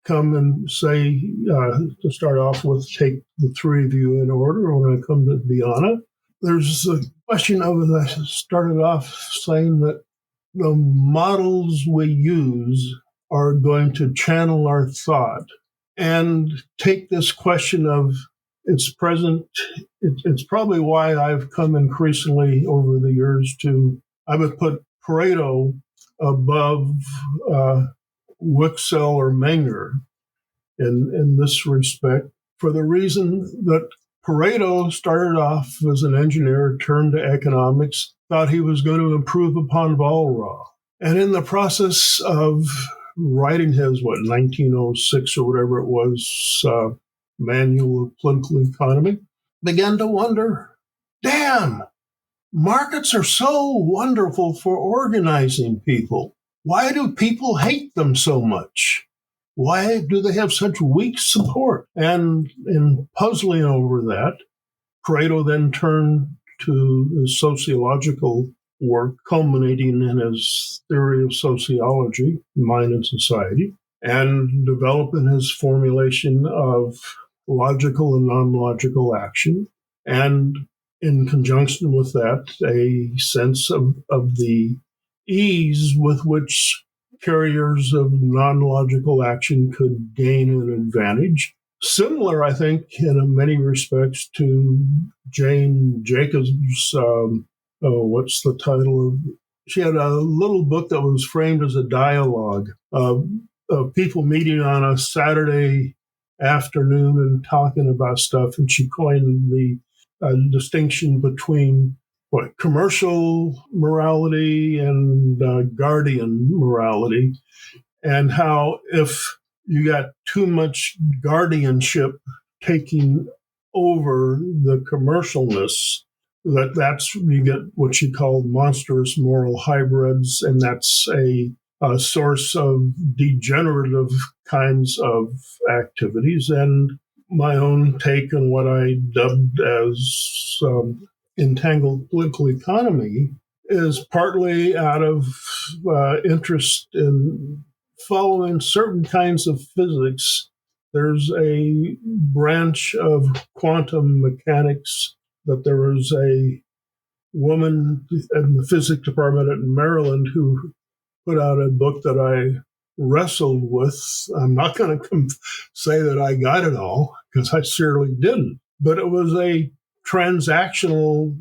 come and say, to start off with, take the three of you in order, when I come to Diana, there's a question of it. I started off saying that the models we use are going to channel our thought and take this question of it's present. It's probably why I've come increasingly over the years I would put Pareto above Wicksell or Menger in this respect, for the reason that Pareto started off as an engineer, turned to economics, thought he was going to improve upon Walras. And in the process of writing his, 1906 or whatever it was, Manual of Political Economy, began to wonder, damn, markets are so wonderful for organizing people. Why do people hate them so much? Why do they have such weak support? And in puzzling over that, Pareto then turned to his sociological work, culminating in his theory of sociology, mind and society, and developing his formulation of logical and non-logical action. And in conjunction with that, a sense of the ease with which carriers of non-logical action could gain an advantage. Similar, I think, in many respects to Jane Jacobs' what's the title of? She had a little book that was framed as a dialogue of people meeting on a Saturday afternoon and talking about stuff. And she coined the distinction between commercial morality and guardian morality, and how if you got too much guardianship taking over the commercialness, that's you get what she called monstrous moral hybrids, and that's a source of degenerative kinds of activities. And my own take on what I dubbed as entangled political economy is partly out of interest in following certain kinds of physics. There's a branch of quantum mechanics that there was a woman in the physics department at Maryland who put out a book that I wrestled with. I'm not going to say that I got it all, because I certainly didn't. But it was a transactional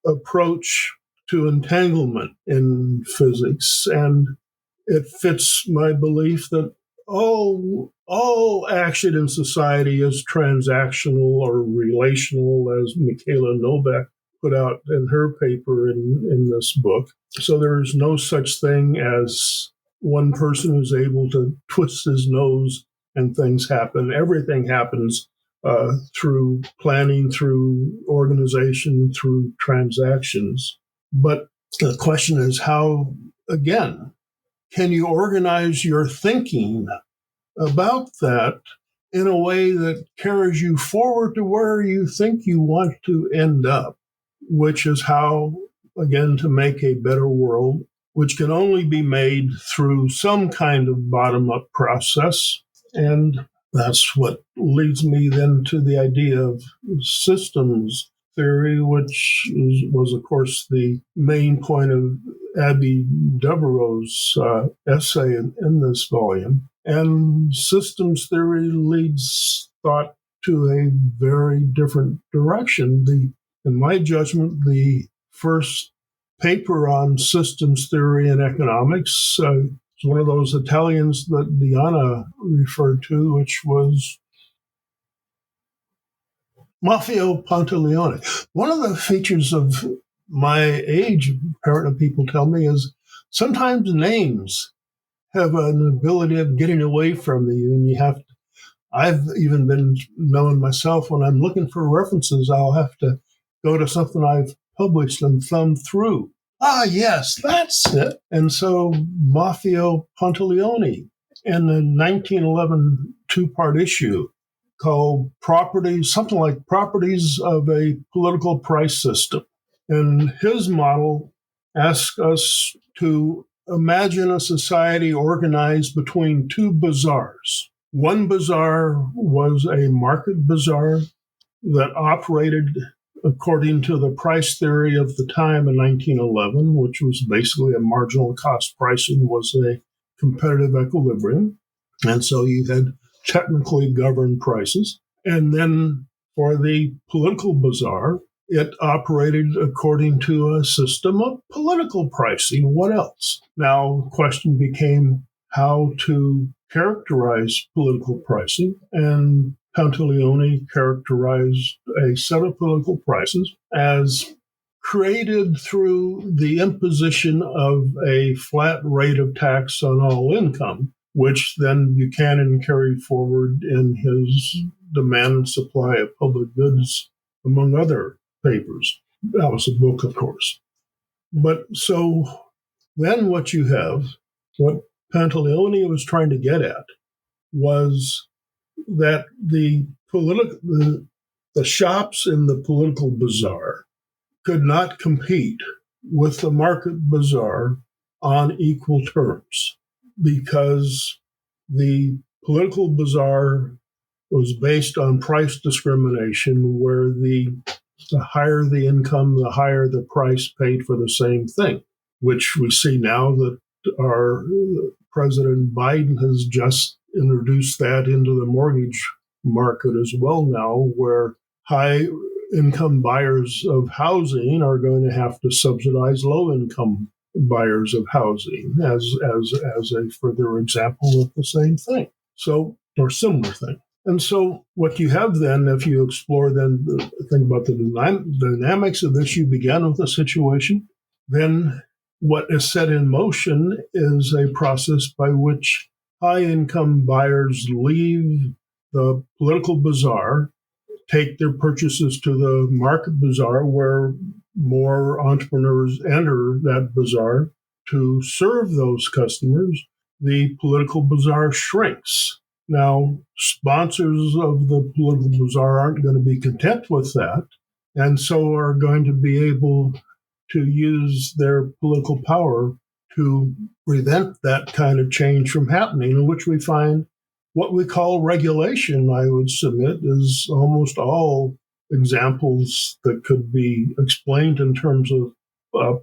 approach to entanglement in physics, and it fits my belief that all action in society is transactional or relational, as Michaela Novak put out in her paper in this book. So there is no such thing as one person who's able to twist his nose and things happen. Everything happens through planning, through organization, through transactions. But the question is how, again, can you organize your thinking about that in a way that carries you forward to where you think you want to end up, which is how, again, to make a better world, which can only be made through some kind of bottom-up process. And that's what leads me then to the idea of systems theory, which was, of course, the main point of Abby Devereaux's essay in this volume. And systems theory leads thought to a very different direction. In my judgment, the first paper on systems theory and economics is one of those Italians that Diana referred to, which was Maffeo Pantaleone. One of the features of my age, apparently people tell me, is sometimes names have an ability of getting away from you, and you have to, I've even been known myself when I'm looking for references, I'll have to go to something I've published and thumb through. Ah, yes, that's it. And so Maffeo Pantaleone, in the 1911 two-part issue called Properties, something like Properties of a Political Price System. And his model asks us to imagine a society organized between two bazaars. One bazaar was a market bazaar that operated according to the price theory of the time in 1911, which was basically a marginal cost pricing was a competitive equilibrium. And so you had technically governed prices. And then For the political bazaar, it operated according to a system of political pricing. What else? Now, the question became how to characterize political pricing, and Pantaleone characterized a set of political prices as created through the imposition of a flat rate of tax on all income, which then Buchanan carried forward in his Demand and Supply of Public Goods, among other papers. That was a book, of course. But so then what Pantaleone was trying to get at was that the shops in the political bazaar could not compete with the market bazaar on equal terms, because the political bazaar was based on price discrimination, where the higher the income, the higher the price paid for the same thing, which we see now that our President Biden has just introduced that into the mortgage market as well now, where high income buyers of housing are going to have to subsidize low income buyers of housing as a further example of the same thing. So, or similar thing. And so what you have then, if you explore then, think about the dynamics of this, you begin with a situation. Then what is set in motion is a process by which high-income buyers leave the political bazaar, take their purchases to the market bazaar, where more entrepreneurs enter that bazaar to serve those customers. The political bazaar shrinks. Now, sponsors of the political bazaar aren't going to be content with that, and so are going to be able to use their political power to prevent that kind of change from happening, in which we find what we call regulation, I would submit, is almost all examples that could be explained in terms of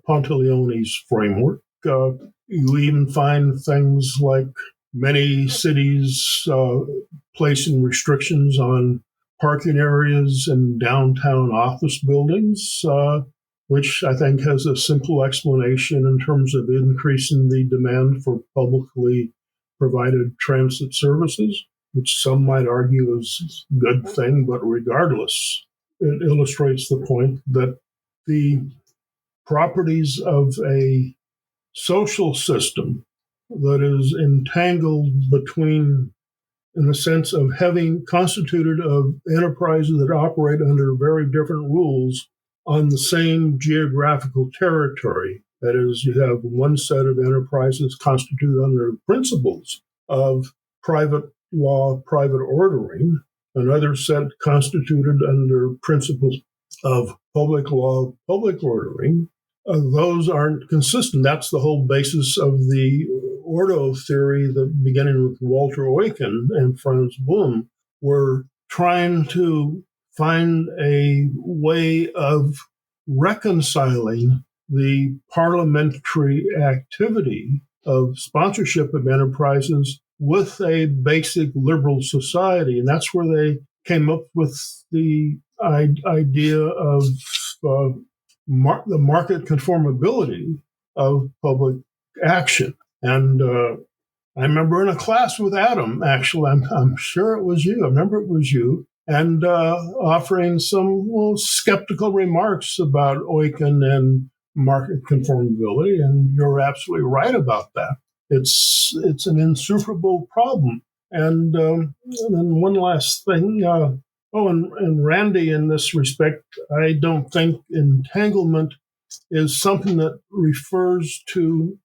Pantaleone's framework. You even find things like many cities placing restrictions on parking areas in downtown office buildings, which I think has a simple explanation in terms of increasing the demand for publicly provided transit services, which some might argue is a good thing, but regardless, it illustrates the point that the properties of a social system that is entangled between, in the sense of having constituted of enterprises that operate under very different rules on the same geographical territory. That is, you have one set of enterprises constituted under principles of private law, private ordering, another set constituted under principles of public law, public ordering. Those aren't consistent. That's the whole basis of the Ordo theory, beginning with Walter Eucken and Franz Bohm, were trying to find a way of reconciling the parliamentary activity of sponsorship of enterprises with a basic liberal society. And that's where they came up with the idea of the market conformability of public action. And I remember in a class with Adam, actually, I'm sure it was you. I remember it was you, and offering some skeptical remarks about Eucken and market conformability. And you're absolutely right about that. It's an insuperable problem. And then one last thing. And Randy, in this respect, I don't think entanglement is something that refers to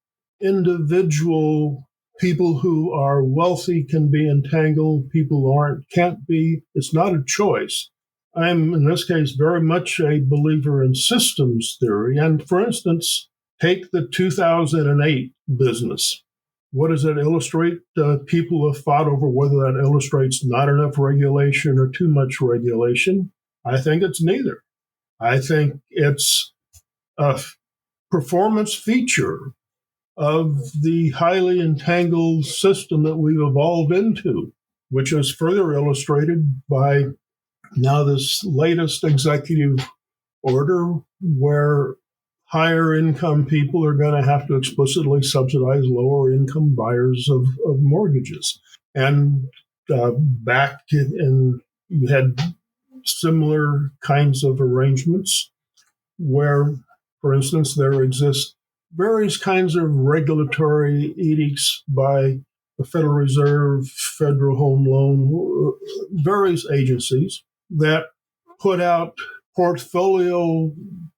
individual people who are wealthy can be entangled, people who aren't can't be. It's not a choice. I'm, in this case, very much a believer in systems theory. And for instance, take the 2008 business. What does it illustrate? People have fought over whether that illustrates not enough regulation or too much regulation. I think it's neither. I think it's a performance feature of the highly entangled system that we've evolved into, which is further illustrated by now this latest executive order where higher income people are going to have to explicitly subsidize lower income buyers of mortgages. And back in, you had similar kinds of arrangements where, for instance, there exist various kinds of regulatory edicts by the Federal Reserve, Federal Home Loan, various agencies that put out portfolio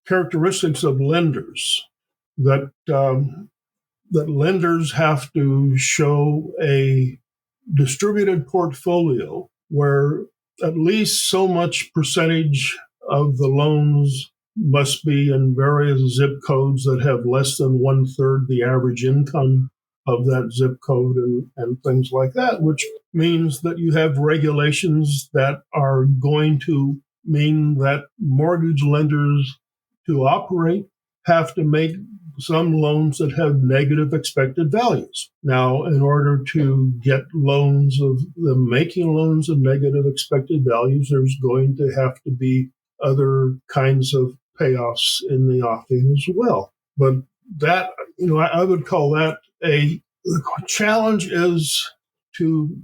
characteristics of lenders that that lenders have to show a distributed portfolio where at least so much percentage of the loans must be in various zip codes that have less than 1/3 the average income of that zip code and things like that, which means that you have regulations that are going to mean that mortgage lenders to operate have to make some loans that have negative expected values. Now, in order to get loans of them making loans of negative expected values, there's going to have to be other kinds of payoffs in the offing as well. But that, I would call that the challenge is to,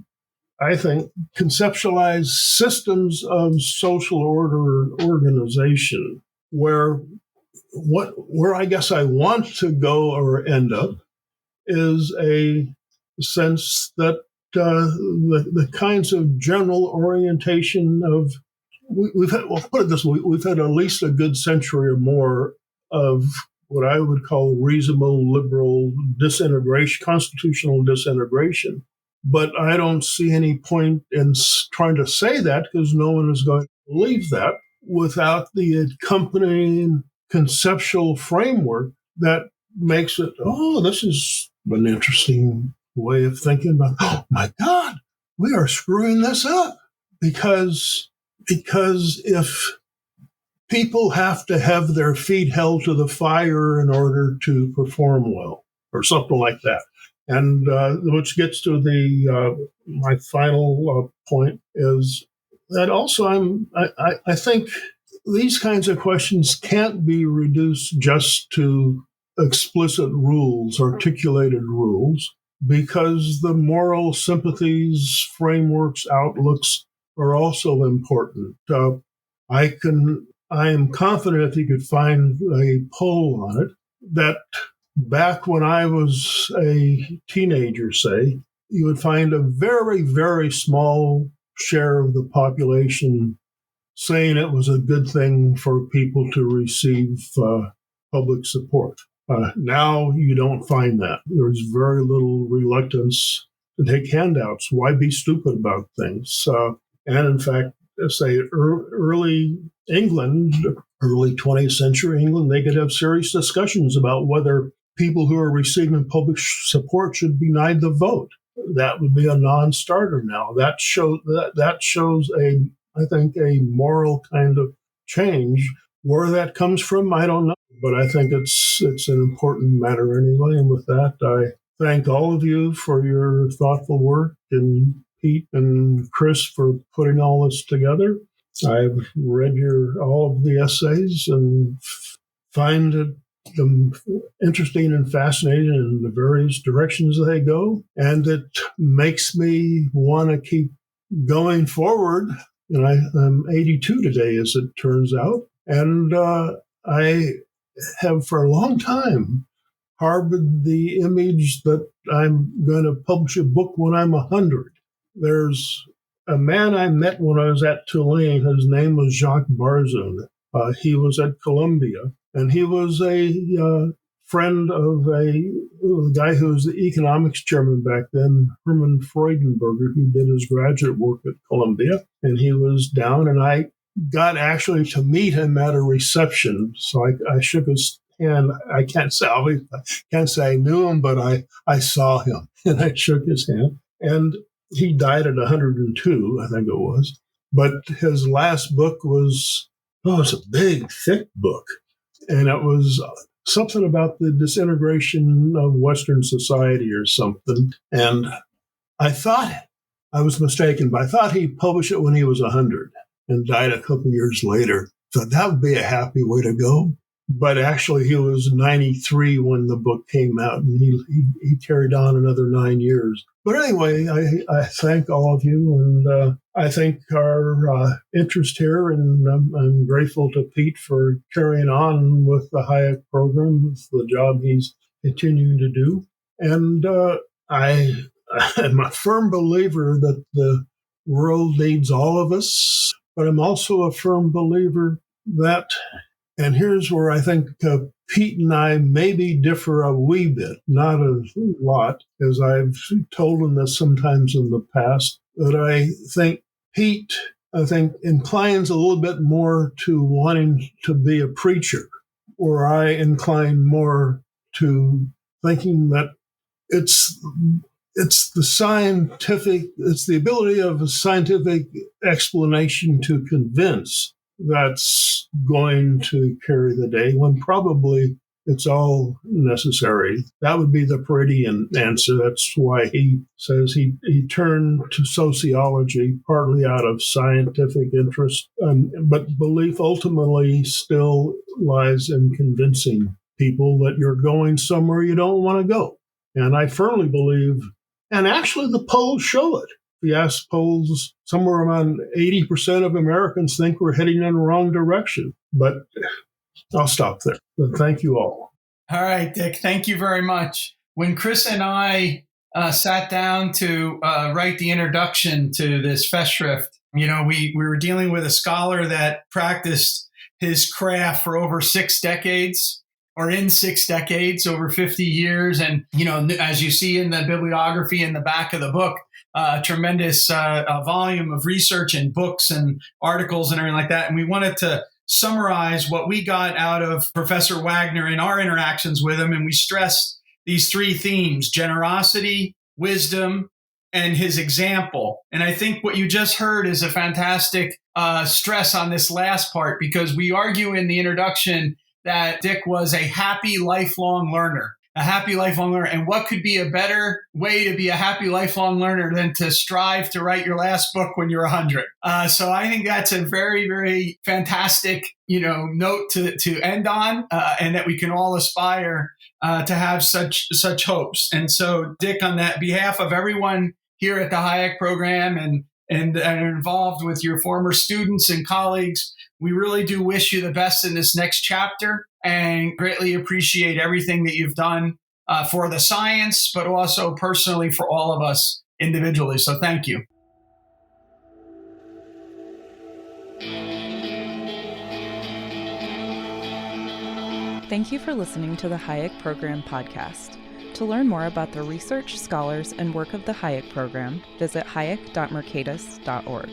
I think, conceptualize systems of social order and organization where I guess I want to go or end up is a sense that the kinds of general we've had, well, put it this way, we've had at least a good century or more of what I would call reasonable liberal disintegration, constitutional disintegration. But I don't see any point in trying to say that because no one is going to believe that without the accompanying conceptual framework that makes it, this is an interesting way of thinking about, oh my God, we are screwing this up because if people have to have their feet held to the fire in order to perform well or something like that. And which gets to my final point is that also I think these kinds of questions can't be reduced just to explicit rules, articulated rules, because the moral sympathies, frameworks, outlooks are also important. I am confident if you could find a poll on it that back when I was a teenager, say, you would find a very, very small share of the population saying it was a good thing for people to receive public support. Now you don't find that. There's very little reluctance to take handouts. Why be stupid about things? And in fact, say early England, early 20th century England, they could have serious discussions about whether people who are receiving public support should be denied the vote. That would be a non-starter now. That shows I think a moral kind of change. Where that comes from, I don't know, but I think it's an important matter anyway. And with that, I thank all of you for your thoughtful work, and Pete and Chris for putting all this together. I've read all of the essays and find them interesting and fascinating in the various directions they go, and it makes me want to keep going forward. And I'm 82 today, as it turns out. And I have for a long time harbored the image that I'm going to publish a book when I'm 100. There's a man I met when I was at Tulane. His name was Jacques Barzun. He was at Columbia, and he was a friend of a guy who was the economics chairman back then, Herman Freudenberger, who did his graduate work at Columbia. And he was down, and I got actually to meet him at a reception. So I shook his hand. I can't say I knew him, but I saw him, and I shook his hand. And he died at 102, I think it was. But his last book was a big, thick book. And it was something about the disintegration of Western society or something. And I thought I was mistaken, but I thought he'd publish it when he was 100. and died a couple years later. So that would be a happy way to go. But actually, he was 93 when the book came out, and he carried on another 9 years. But anyway, I thank all of you, and I thank our interest here, and I'm grateful to Pete for carrying on with the Hayek program, with the job he's continuing to do. And I am a firm believer that the world needs all of us, but I'm also a firm believer that, and here's where I think Pete and I maybe differ a wee bit, not a lot, as I've told him this sometimes in the past, that I think Pete, inclines a little bit more to wanting to be a preacher, or I incline more to thinking that it's the ability of a scientific explanation to convince that's going to carry the day, when probably it's all necessary. That would be the Paretian answer. That's why he says he turned to sociology partly out of scientific interest, but belief ultimately still lies in convincing people that you're going somewhere you don't want to go. And I firmly believe, and actually the polls show it. If you ask polls, somewhere around 80% of Americans think we're heading in the wrong direction. But I'll stop there. But thank you all. All right, Dick, thank you very much. When Chris and I sat down to write the introduction to this Festschrift, we were dealing with a scholar that practiced his craft for over 6 decades, or in 6 decades, over 50 years. And, as you see in the bibliography in the back of the book, a tremendous volume of research and books and articles and everything like that. And we wanted to summarize what we got out of Professor Wagner in our interactions with him. And we stressed these 3 themes: generosity, wisdom, and his example. And I think what you just heard is a fantastic stress on this last part, because we argue in the introduction that Dick was a happy lifelong learner. And what could be a better way to be a happy lifelong learner than to strive to write your last book when you're 100? So I think that's a very, very fantastic, note to end on, and that we can all aspire to have such hopes. And so, Dick, on that behalf of everyone here at the Hayek program and involved with your former students and colleagues, we really do wish you the best in this next chapter, and greatly appreciate everything that you've done for the science, but also personally for all of us individually. So thank you. Thank you for listening to the Hayek Program podcast. To learn more about the research, scholars, and work of the Hayek Program, visit hayek.mercatus.org.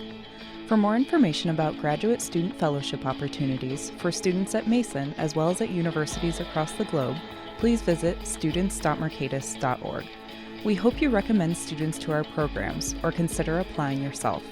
For more information about graduate student fellowship opportunities for students at Mason as well as at universities across the globe, please visit students.mercatus.org. We hope you recommend students to our programs or consider applying yourself.